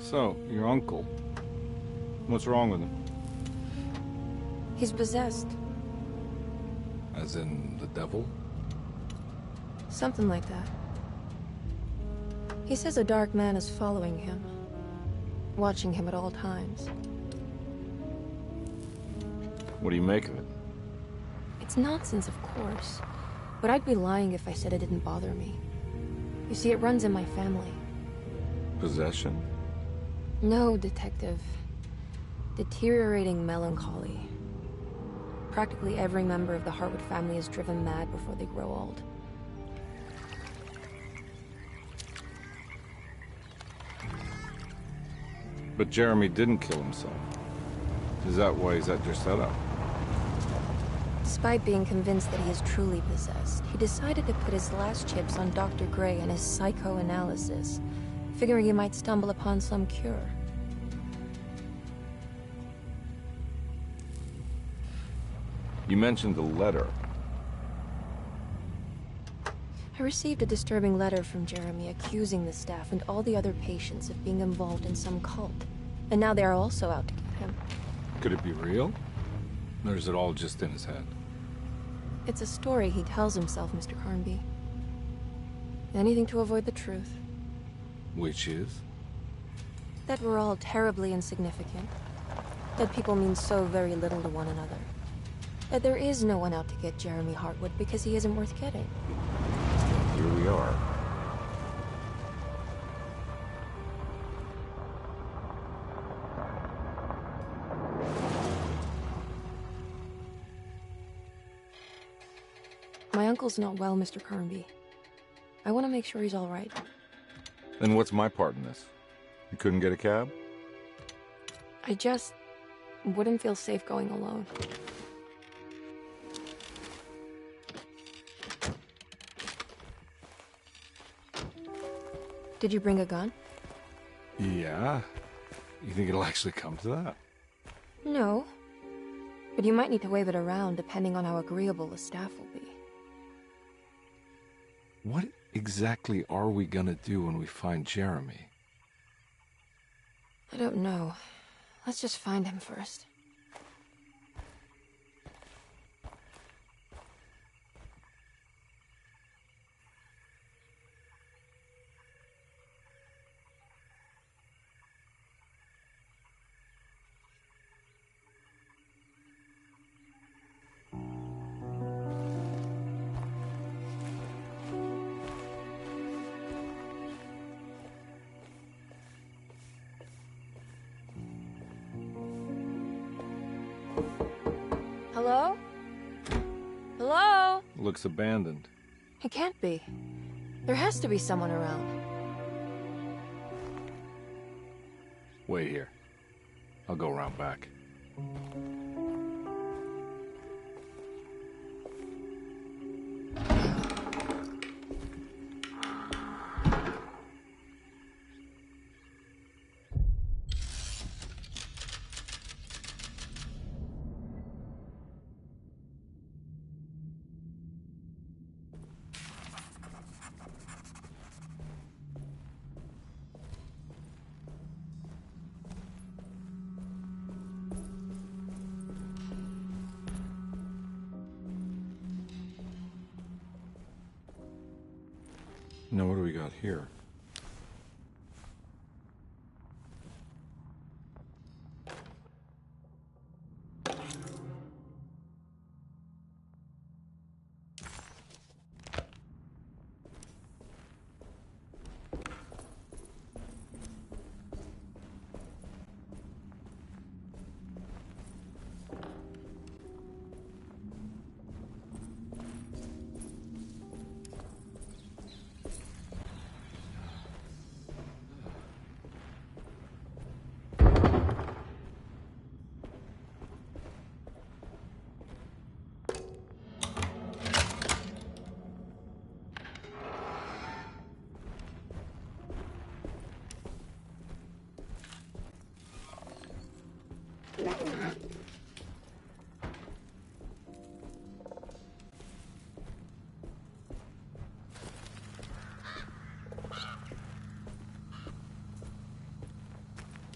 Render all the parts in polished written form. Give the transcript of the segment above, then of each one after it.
So, your uncle. What's wrong with him? He's possessed. As in the devil? Something like that. He says a dark man is following him, watching him at all times. What do you make of it? It's nonsense, of course, but I'd be lying if I said it didn't bother me. You see, it runs in my family. Possession? No, Detective. Deteriorating melancholy. Practically every member of the Hartwood family is driven mad before they grow old. But Jeremy didn't kill himself. Is that why he's at your setup? Despite being convinced that he is truly possessed, he decided to put his last chips on Dr. Gray and his psychoanalysis, figuring he might stumble upon some cure. You mentioned the letter. I received a disturbing letter from Jeremy accusing the staff and all the other patients of being involved in some cult. And now they are also out to get him. Could it be real? Or is it all just in his head? It's a story he tells himself, Mr. Carnby. Anything to avoid the truth. Which is? That we're all terribly insignificant. That people mean so very little to one another. That there is no one out to get Jeremy Hartwood because he isn't worth getting. Here we are. My uncle's not well, Mr. Carnby. I want to make sure he's all right. Then what's my part in this? You couldn't get a cab? I just wouldn't feel safe going alone. Did you bring a gun? Yeah. You think it'll actually come to that? No. But you might need to wave it around depending on how agreeable the staff will be. What exactly are we gonna do when we find Jeremy? I don't know. Let's just find him first. Hello? Hello? Looks abandoned. It can't be. There has to be someone around. Wait here. I'll go around back. Now what do we got here?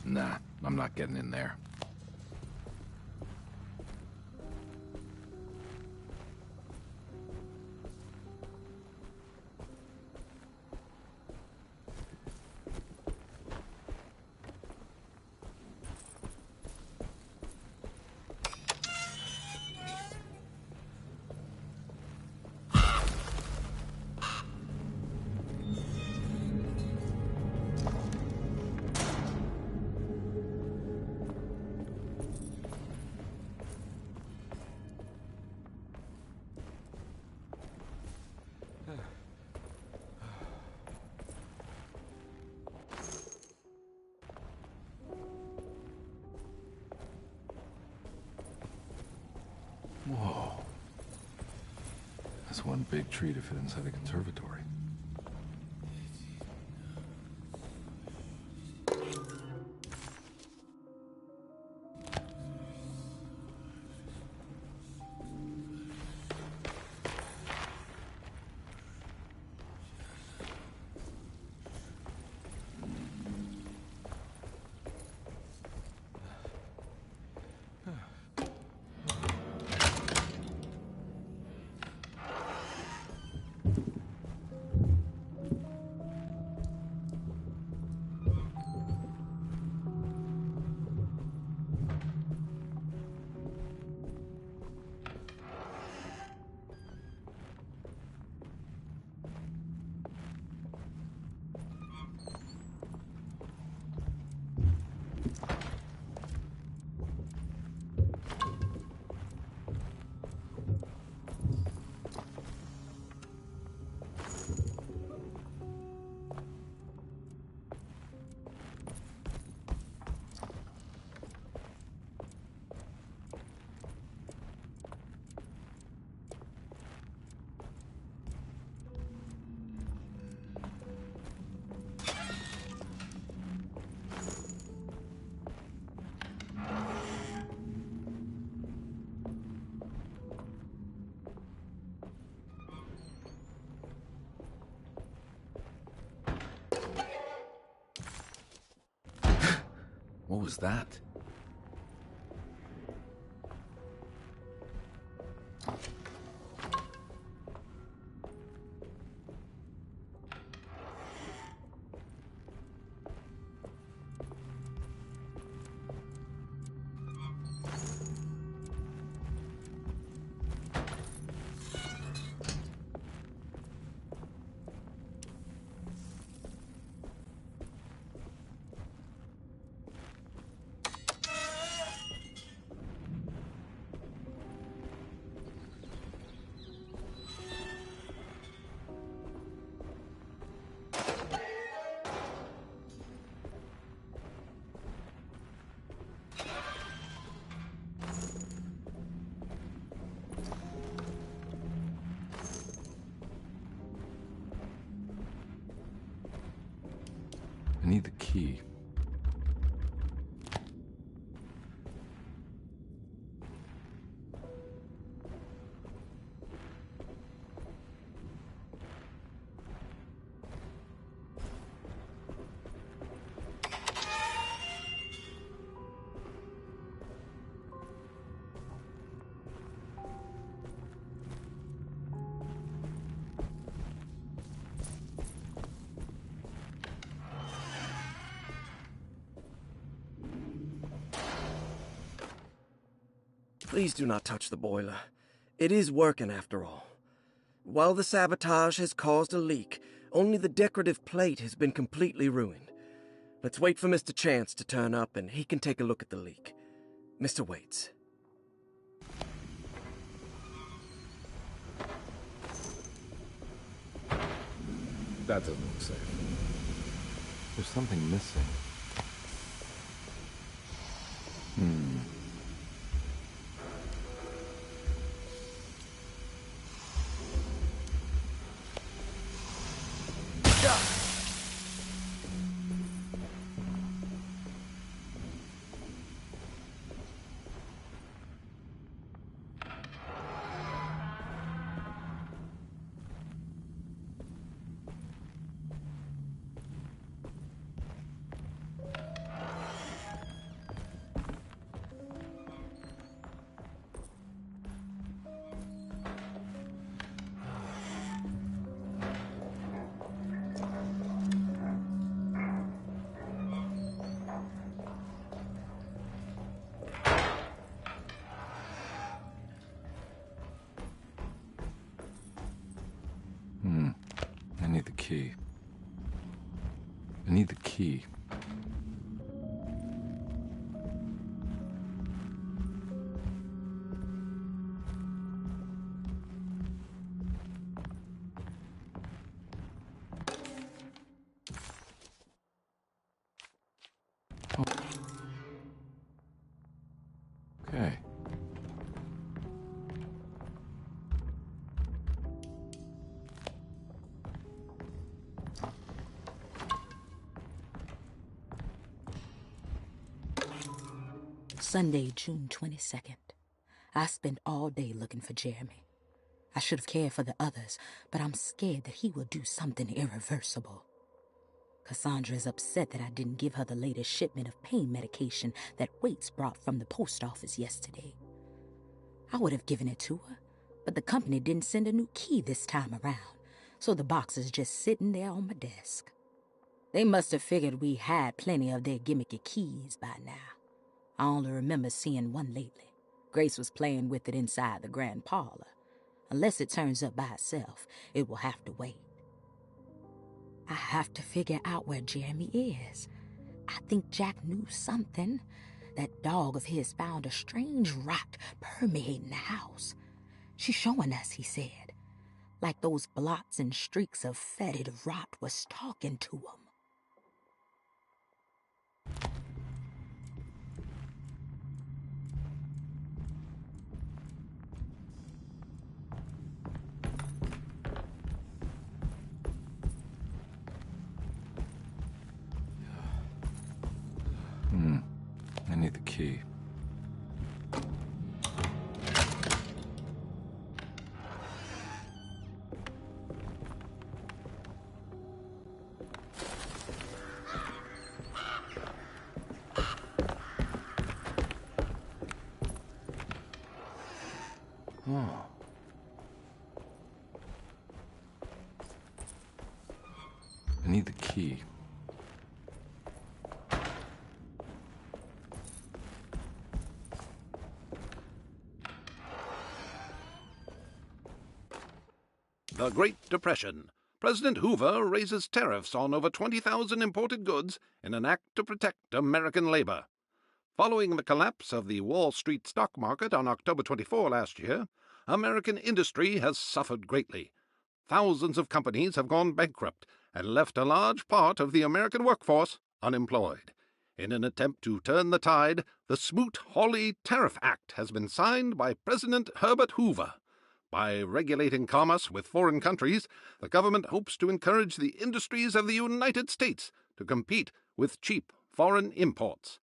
Nah, I'm not getting in there. Whoa. That's one big tree to fit inside a conservatory. What was that? I need the key. Please do not touch the boiler. It is working after all. While the sabotage has caused a leak, only the decorative plate has been completely ruined. Let's wait for Mr. Chance to turn up and he can take a look at the leak. Mr. Waits. That doesn't look safe. There's something missing. key. Oh. Okay. Sunday, June 22nd. I spent all day looking for Jeremy. I should have cared for the others, but I'm scared that he will do something irreversible. Cassandra is upset that I didn't give her the latest shipment of pain medication that Waits brought from the post office yesterday. I would have given it to her, but the company didn't send a new key this time around, so the box is just sitting there on my desk. They must have figured we had plenty of their gimmicky keys by now. I only remember seeing one lately. Grace was playing with it inside the grand parlor. Unless it turns up by itself, it will have to wait. I have to figure out where Jeremy is. I think Jack knew something. That dog of his found a strange rot permeating the house. She's showing us, he said. Like those blots and streaks of fetid rot was talking to him. I need the key. Oh. I need the key. The Great Depression. President Hoover raises tariffs on over 20,000 imported goods in an act to protect American labor. Following the collapse of the Wall Street stock market on October 24 last year, American industry has suffered greatly. Thousands of companies have gone bankrupt and left a large part of the American workforce unemployed. In an attempt to turn the tide, the Smoot-Hawley Tariff Act has been signed by President Herbert Hoover. By regulating commerce with foreign countries, the government hopes to encourage the industries of the United States to compete with cheap foreign imports.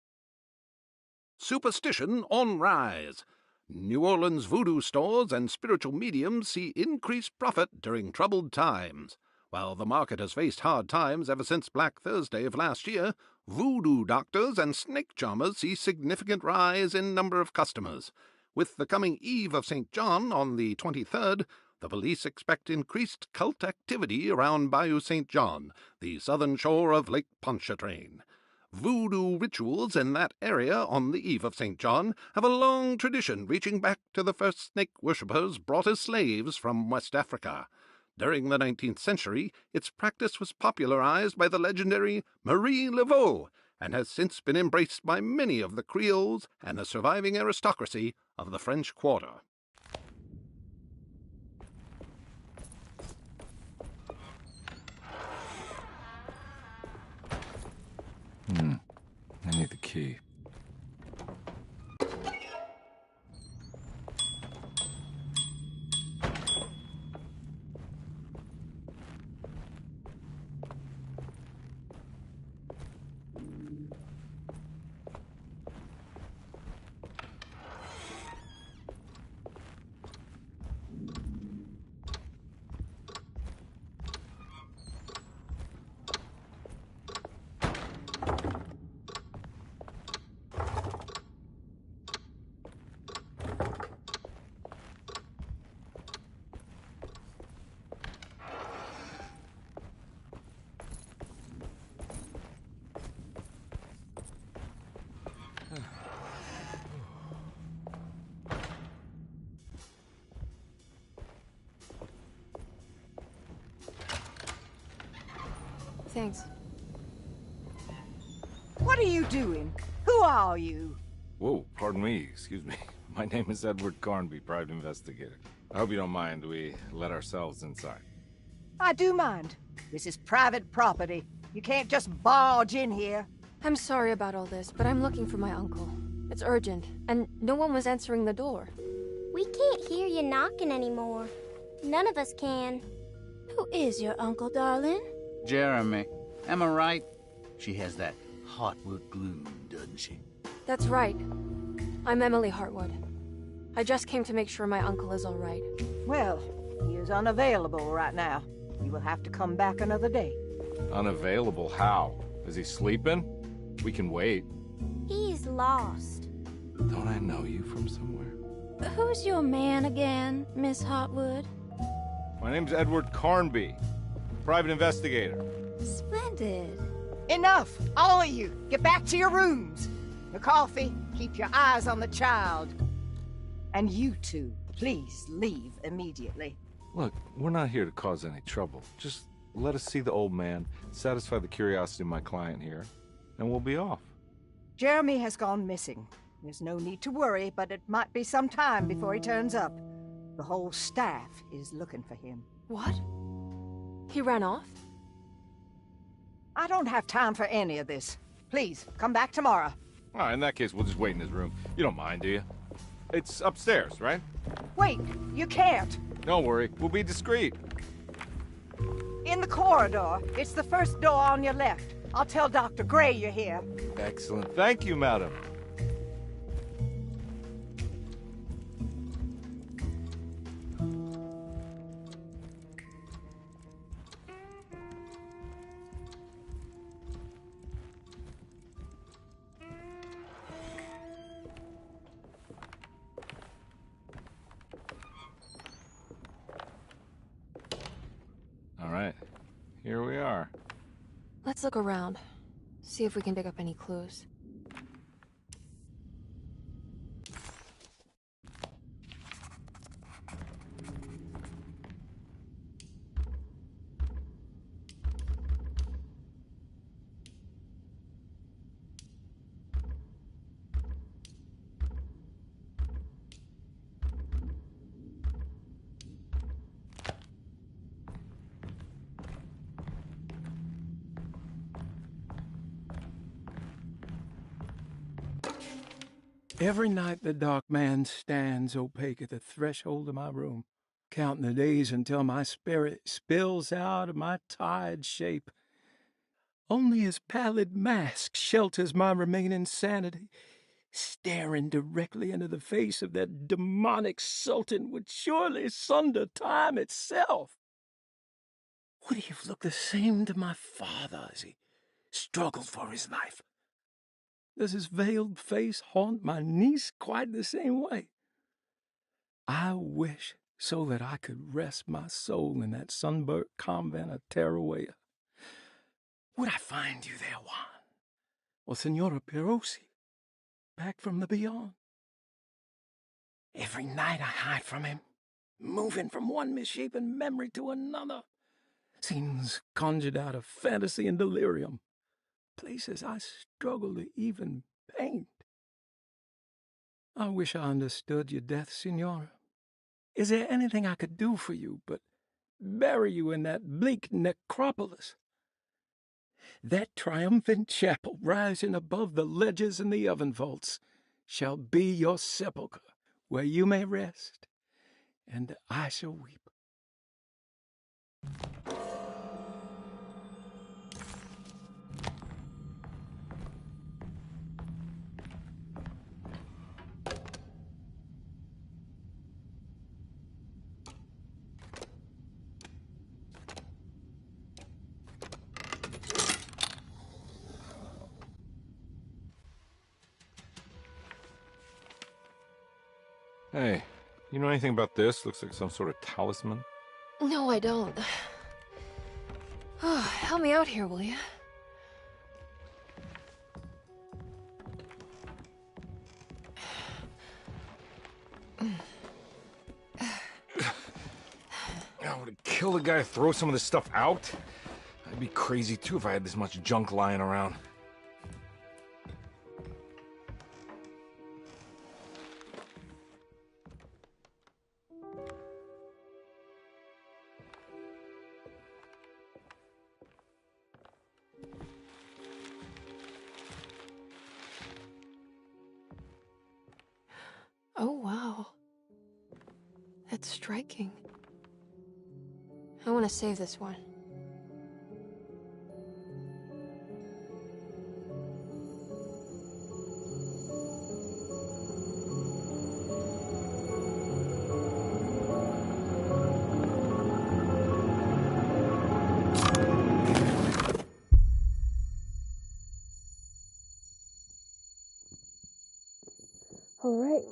Superstition on rise. New Orleans voodoo stores and spiritual mediums see increased profit during troubled times. While the market has faced hard times ever since Black Thursday of last year, voodoo doctors and snake charmers see significant rise in number of customers. With the coming Eve of St. John on the 23rd, the police expect increased cult activity around Bayou St. John, the southern shore of Lake Pontchartrain. Voodoo rituals in that area on the Eve of St. John have a long tradition reaching back to the first snake worshippers brought as slaves from West Africa. During the 19th century, its practice was popularized by the legendary Marie Laveau, and has since been embraced by many of the Creoles and the surviving aristocracy of the French Quarter. I need the key. Thanks. What are you doing? Who are you? Whoa, pardon me, excuse me. My name is Edward Carnby, private investigator. I hope you don't mind we let ourselves inside. I do mind. This is private property. You can't just barge in here. I'm sorry about all this, but I'm looking for my uncle. It's urgent, and no one was answering the door. We can't hear you knocking anymore. None of us can. Who is your uncle, darling? Jeremy. Am I right? She has that Hartwood gloom, doesn't she? That's right. I'm Emily Hartwood. I just came to make sure my uncle is all right. Well, he is unavailable right now. You will have to come back another day. Unavailable? How? Is he sleeping? We can wait. He's lost. Don't I know you from somewhere? Who's your man again, Miss Hartwood? My name's Edward Carnby, private investigator. Splendid. Enough! All of you! Get back to your rooms! McCarthy, keep your eyes on the child. And you two, please leave immediately. Look, we're not here to cause any trouble. Just let us see the old man, satisfy the curiosity of my client here, and we'll be off. Jeremy has gone missing. There's no need to worry, but it might be some time before he turns up. The whole staff is looking for him. What? He ran off? I don't have time for any of this. Please, come back tomorrow. All right, in that case, we'll just wait in his room. You don't mind, do you? It's upstairs, right? Wait, you can't. Don't worry, we'll be discreet. In the corridor. It's the first door on your left. I'll tell Dr. Gray you're here. Excellent. Thank you, madam. All right, here we are. Let's look around. See if we can pick up any clues. Every night the dark man stands opaque at the threshold of my room, counting the days until my spirit spills out of my tired shape. Only his pallid mask shelters my remaining sanity. Staring directly into the face of that demonic sultan would surely sunder time itself. Would he have looked the same to my father as he struggled for his life? Does his veiled face haunt my niece quite the same way? I wish so that I could rest my soul in that sunburnt convent of Tarawea. Would I find you there, Juan? Or Senora Pirosi, back from the beyond? Every night I hide from him, moving from one misshapen memory to another. Scenes conjured out of fantasy and delirium. Places I struggle to even paint. I wish I understood your death, Signora. Is there anything I could do for you but bury you in that bleak necropolis? That triumphant chapel rising above the ledges and the oven vaults shall be your sepulchre, where you may rest, and I shall weep. Hey, you know anything about this? Looks like some sort of talisman. No, I don't. Oh, help me out here, will you? I would have killed a guy to throw some of this stuff out. I'd be crazy too if I had this much junk lying around. That's striking. I want to save this one. All right,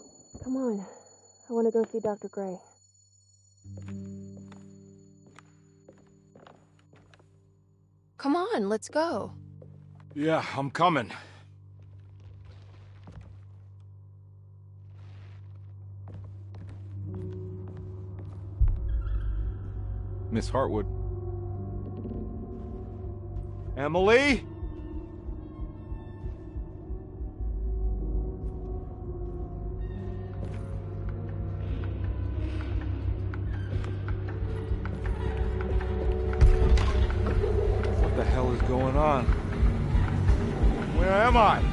come on. I want to go see Dr. Gray. Come on, let's go. Yeah, I'm coming. Miss Hartwood. Emily? What the hell is going on? Where am I?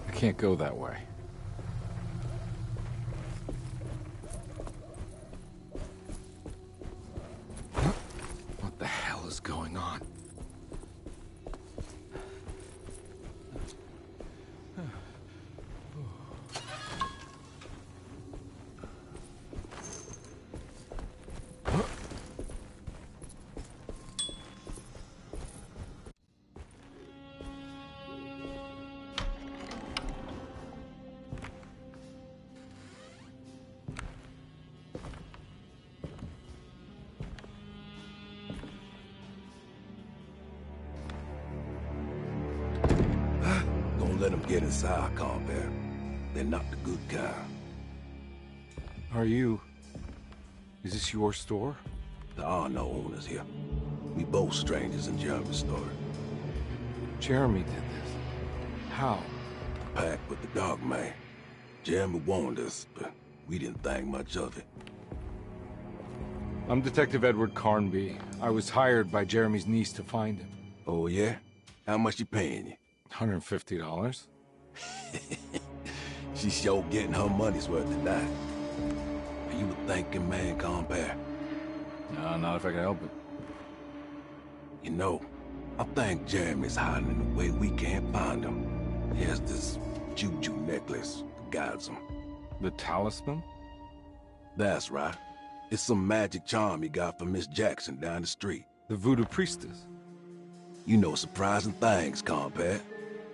I can't go that way. What the hell is going on? Don't let them get inside, Compare. They're not the good kind. Are you... Is this your store? There are no owners here. We both strangers in Jeremy's story. Jeremy did this. How? The pact with the Dark Man. Jeremy warned us, but we didn't think much of it. I'm Detective Edward Carnby. I was hired by Jeremy's niece to find him. Oh, yeah? How much you paying you? $150. She's sure getting her money's worth tonight. Are you a thinking man, Compare? No, not if I can help it. You know, I think Jeremy's hiding in a way we can't find him. He has this juju necklace that guides him. The talisman? That's right. It's some magic charm he got from Miss Jackson down the street. The voodoo priestess? You know surprising things, Compare.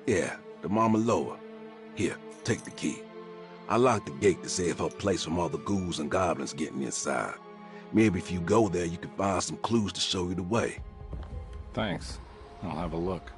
Yeah, the Mama Loa. Here, take the key. I locked the gate to save her place from all the ghouls and goblins getting inside. Maybe if you go there, you can find some clues to show you the way. Thanks. I'll have a look.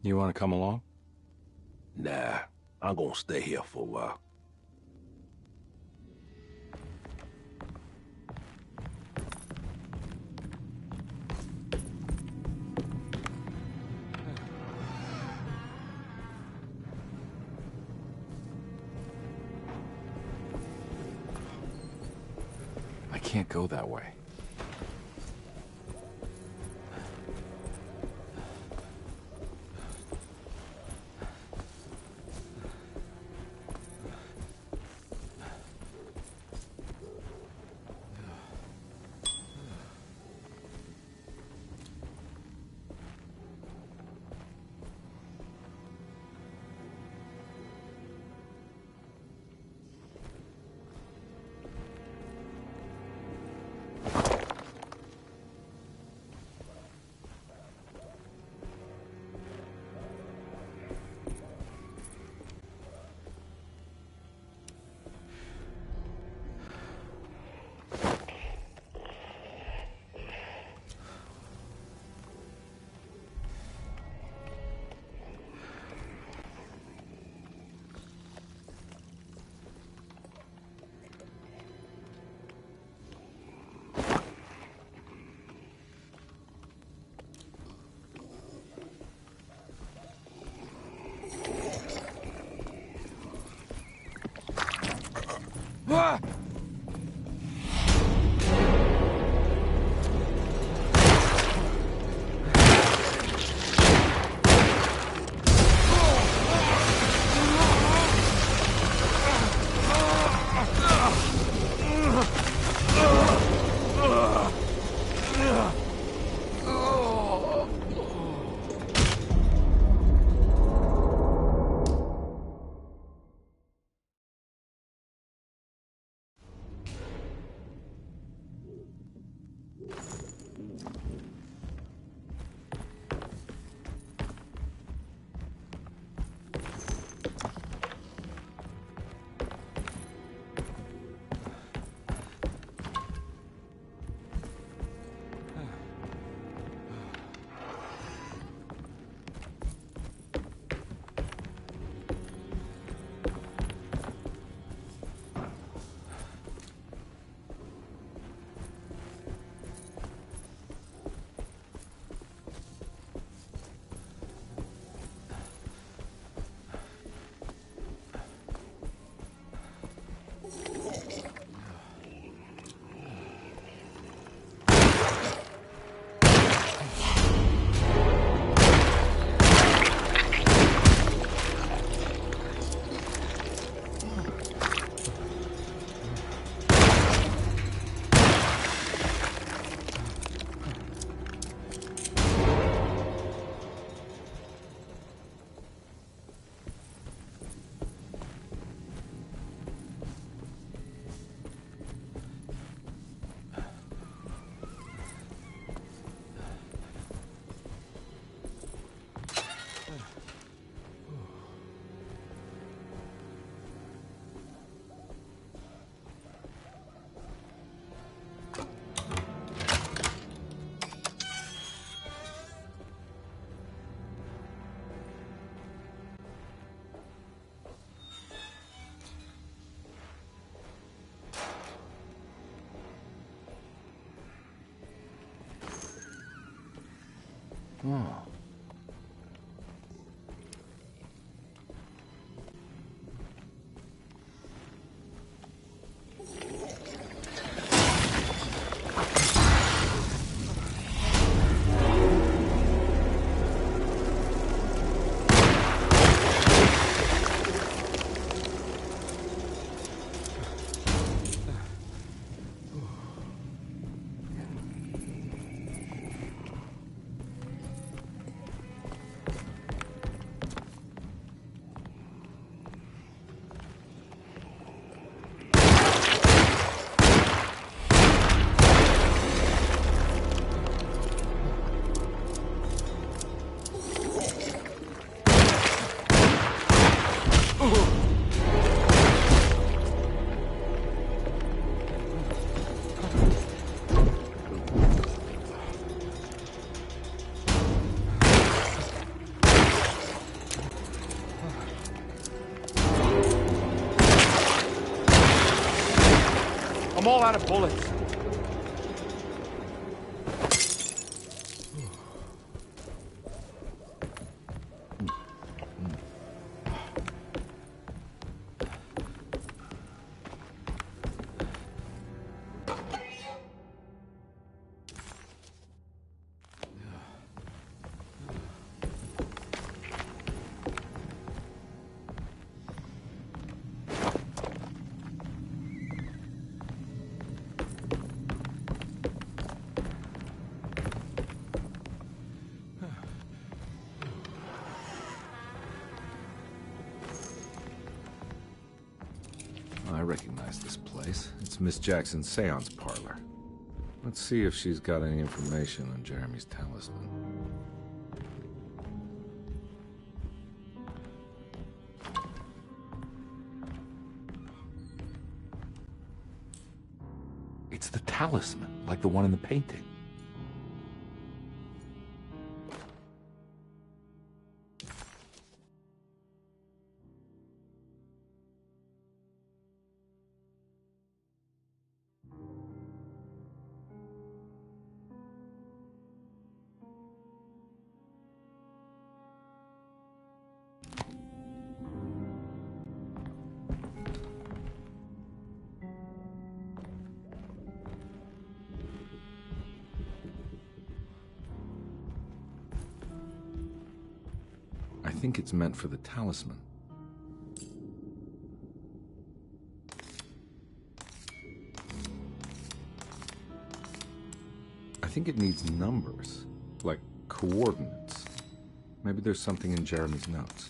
You want to come along? Nah, I'm gonna stay here for a while. I can't go that way. Ah! Oh. I'm all out of bullets. I recognize this place. It's Miss Jackson's seance parlor. Let's see if she's got any information on Jeremy's talisman. It's the talisman, like the one in the painting. I think it's meant for the talisman. I think it needs numbers, like coordinates. Maybe there's something in Jeremy's notes.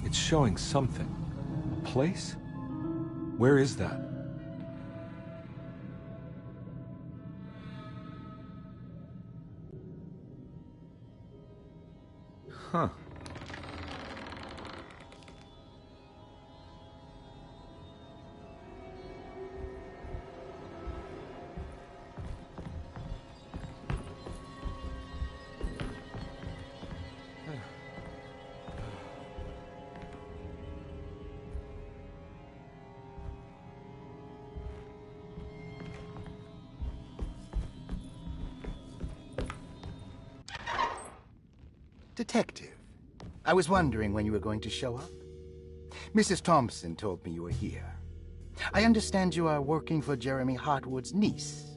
It's showing something. A place? Where is that? Huh. Detective, I was wondering when you were going to show up. Mrs. Thompson told me you were here. I understand you are working for Jeremy Hartwood's niece.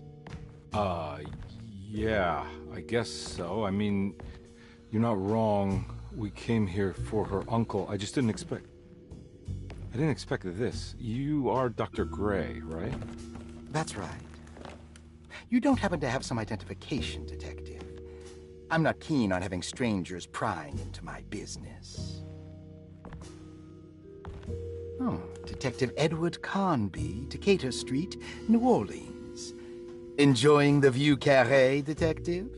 Yeah, I guess so. I mean, you're not wrong. We came here for her uncle. I just didn't expect... I didn't expect this. You are Dr. Gray, right? That's right. You don't happen to have some identification, Detective. I'm not keen on having strangers prying into my business. Oh, Detective Edward Carnby, Decatur Street, New Orleans. Enjoying the Vieux Carré, Detective?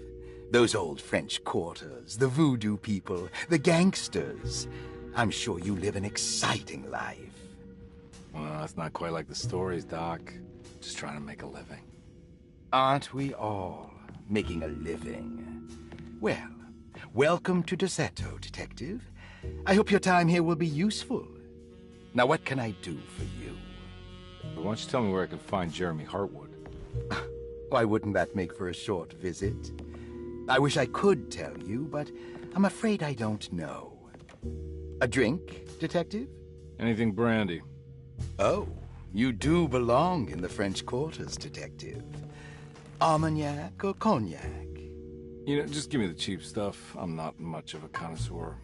Those old French quarters, the voodoo people, the gangsters. I'm sure you live an exciting life. Well, it's not quite like the stories, Doc. Just trying to make a living. Aren't we all making a living? Well, welcome to Deseto, Detective. I hope your time here will be useful. Now, what can I do for you? Why don't you tell me where I can find Jeremy Hartwood? Why wouldn't that make for a short visit? I wish I could tell you, but I'm afraid I don't know. A drink, Detective? Anything brandy. Oh, you do belong in the French quarters, Detective. Armagnac or cognac? You know, just give me the cheap stuff. I'm not much of a connoisseur.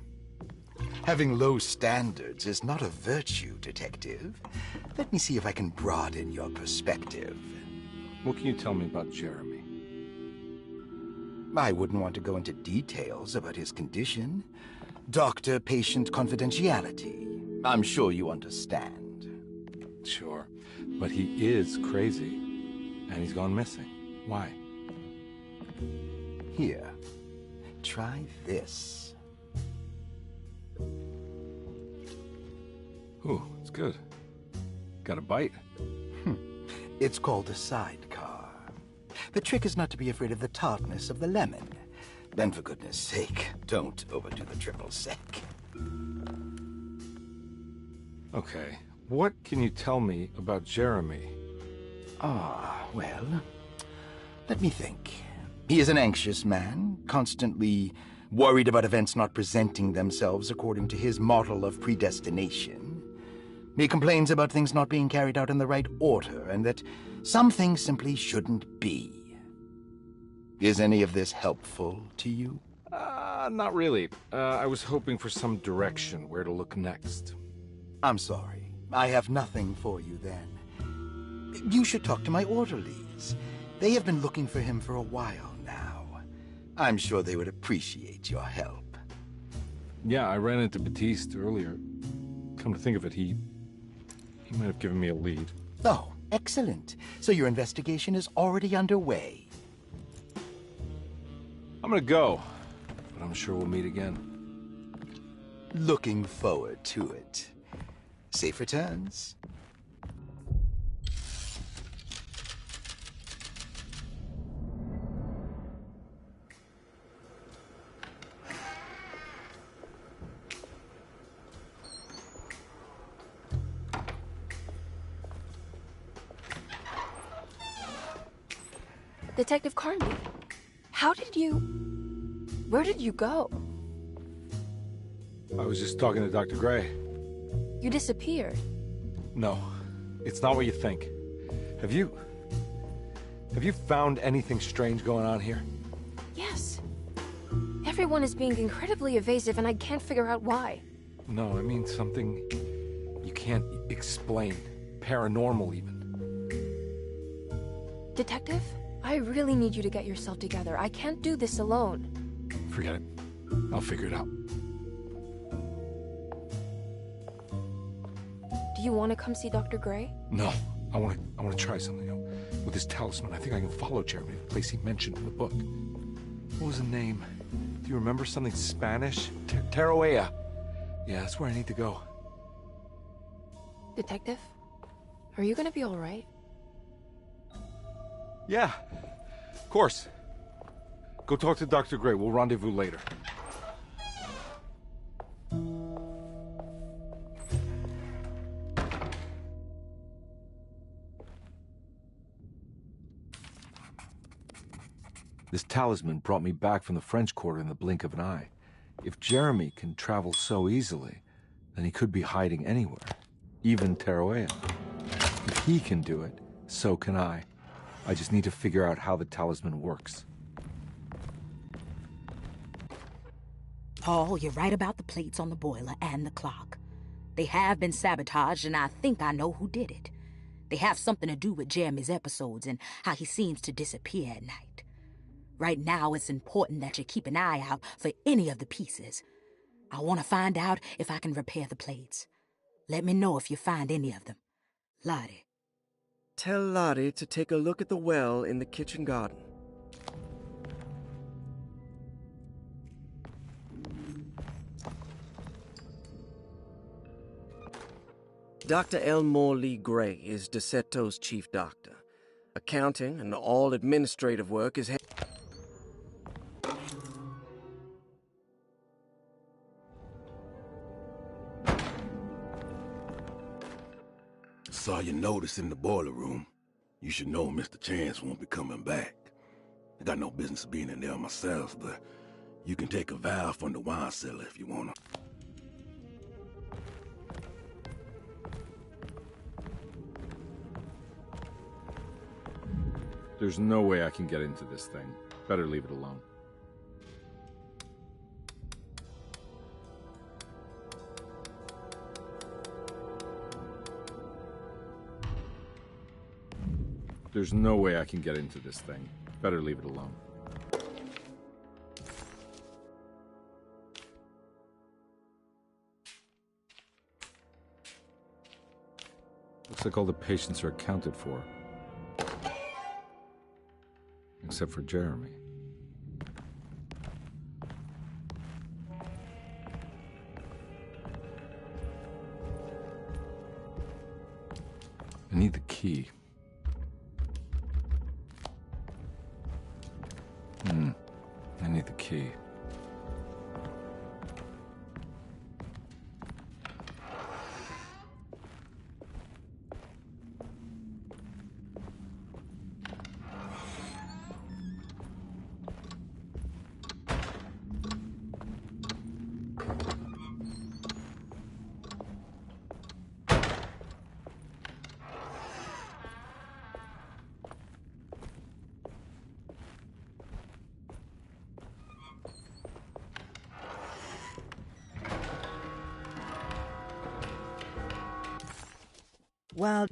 Having low standards is not a virtue, Detective. Let me see if I can broaden your perspective. What can you tell me about Jeremy? I wouldn't want to go into details about his condition. Doctor-patient confidentiality. I'm sure you understand. Sure, but he is crazy, and he's gone missing. Why? Here, try this. Ooh, it's good. Got a bite? It's called a sidecar. The trick is not to be afraid of the tartness of the lemon. Then, for goodness sake, don't overdo the triple sec. Okay, what can you tell me about Jeremy? Well, let me think. He is an anxious man, constantly worried about events not presenting themselves according to his model of predestination. He complains about things not being carried out in the right order, and that some things simply shouldn't be. Is any of this helpful to you? Not really. I was hoping for some direction where to look next. I'm sorry. I have nothing for you then. You should talk to my orderlies. They have been looking for him for a while now. I'm sure they would appreciate your help. Yeah, I ran into Batiste earlier. Come to think of it, he might have given me a lead. Oh, excellent. So your investigation is already underway. I'm gonna go, but I'm sure we'll meet again. Looking forward to it. Safe returns. Detective Carnby, where did you go? I was just talking to Dr. Gray. You disappeared. No, it's not what you think. Have you found anything strange going on here? Yes. Everyone is being incredibly evasive and I can't figure out why. No, I mean something you can't explain. Paranormal, even. Detective, I really need you to get yourself together. I can't do this alone. Forget it. I'll figure it out. Do you want to come see Dr. Gray? No, I want to try something. With this talisman, I think I can follow Jeremy to the place he mentioned in the book. What was the name? Do you remember something Spanish? Tarawea. Yeah, that's where I need to go. Detective, are you gonna be all right? Yeah, of course. Go talk to Dr. Gray. We'll rendezvous later. This talisman brought me back from the French Quarter in the blink of an eye. If Jeremy can travel so easily, then he could be hiding anywhere, even Tarawea. If he can do it, so can I. I just need to figure out how the talisman works. Paul, you're right about the plates on the boiler and the clock. They have been sabotaged, and I think I know who did it. They have something to do with Jeremy's episodes and how he seems to disappear at night. Right now, it's important that you keep an eye out for any of the pieces. I want to find out if I can repair the plates. Let me know if you find any of them. Lottie. Tell Lottie to take a look at the well in the kitchen garden. Dr. Elmore Lee Gray is DeSeto's chief doctor. Accounting and all administrative work is... Saw your notice in the boiler room. You should know Mr. Chance won't be coming back. I got no business being in there myself, but you can take a valve from the wine cellar if you wanna. There's no way I can get into this thing. Better leave it alone. There's no way I can get into this thing. Better leave it alone. Looks like all the patients are accounted for. Except for Jeremy. I need the key. I need the key. Well...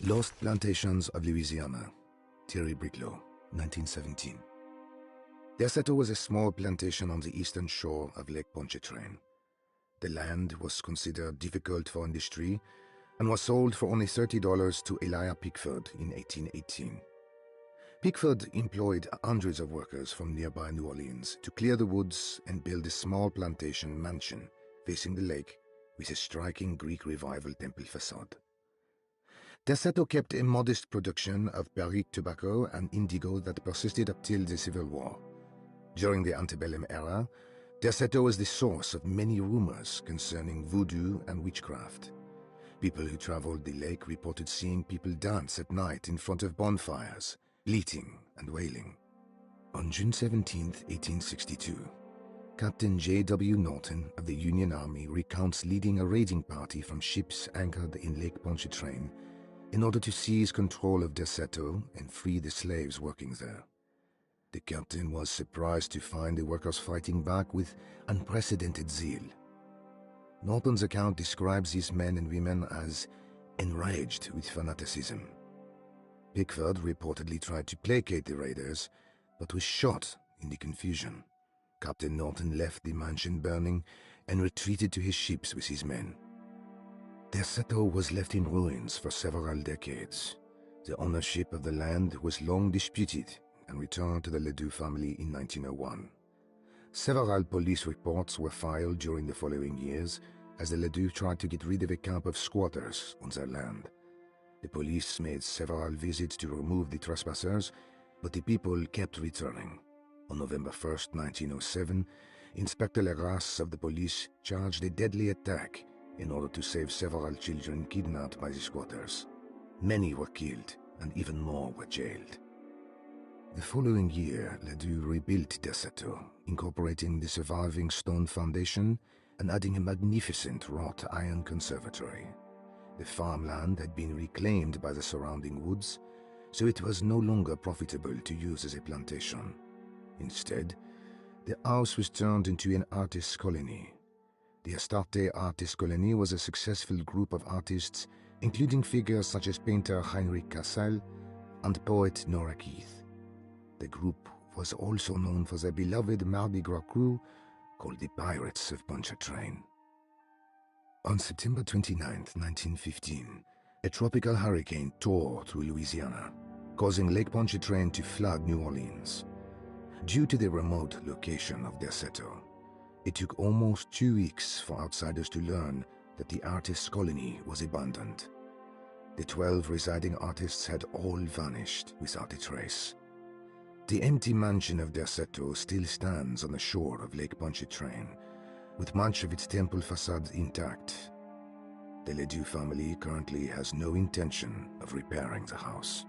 Lost Plantations of Louisiana, Thierry Briclot, 1917. Derceto was a small plantation on the eastern shore of Lake Pontchartrain. The land was considered difficult for industry and was sold for only $30 to Elijah Pickford in 1818. Pickford employed hundreds of workers from nearby New Orleans to clear the woods and build a small plantation mansion facing the lake with a striking Greek Revival temple facade. Derceto kept a modest production of barrique tobacco and indigo that persisted up till the Civil War. During the antebellum era, Derceto was the source of many rumors concerning voodoo and witchcraft. People who traveled the lake reported seeing people dance at night in front of bonfires, bleating and wailing. On June 17, 1862, Captain J.W. Norton of the Union Army recounts leading a raiding party from ships anchored in Lake Pontchartrain in order to seize control of Derceto and free the slaves working there. The captain was surprised to find the workers fighting back with unprecedented zeal. Norton's account describes these men and women as enraged with fanaticism. Pickford reportedly tried to placate the raiders, but was shot in the confusion. Captain Norton left the mansion burning and retreated to his ships with his men. Derceto was left in ruins for several decades. The ownership of the land was long disputed and returned to the Ledoux family in 1901. Several police reports were filed during the following years as the Ledoux tried to get rid of a camp of squatters on their land. The police made several visits to remove the trespassers, but the people kept returning. On November 1, 1907, Inspector Legras of the police charged a deadly attack in order to save several children kidnapped by the squatters. Many were killed, and even more were jailed. The following year, Ledoux rebuilt Derceto, incorporating the surviving stone foundation and adding a magnificent wrought iron conservatory. The farmland had been reclaimed by the surrounding woods, so it was no longer profitable to use as a plantation. Instead, the house was turned into an artist's colony. The Astarte Artist Colony was a successful group of artists, including figures such as painter Heinrich Cassel and poet Nora Keith. The group was also known for their beloved Mardi Gras crew called the Pirates of Pontchartrain. On September 29, 1915, a tropical hurricane tore through Louisiana, causing Lake Pontchartrain to flood New Orleans. Due to the remote location of Derceto, it took almost 2 weeks for outsiders to learn that the artist's colony was abandoned. the 12 residing artists had all vanished without a trace. The empty mansion of Derceto still stands on the shore of Lake Pontchartrain, with much of its temple facade intact. The Ledoux family currently has no intention of repairing the house.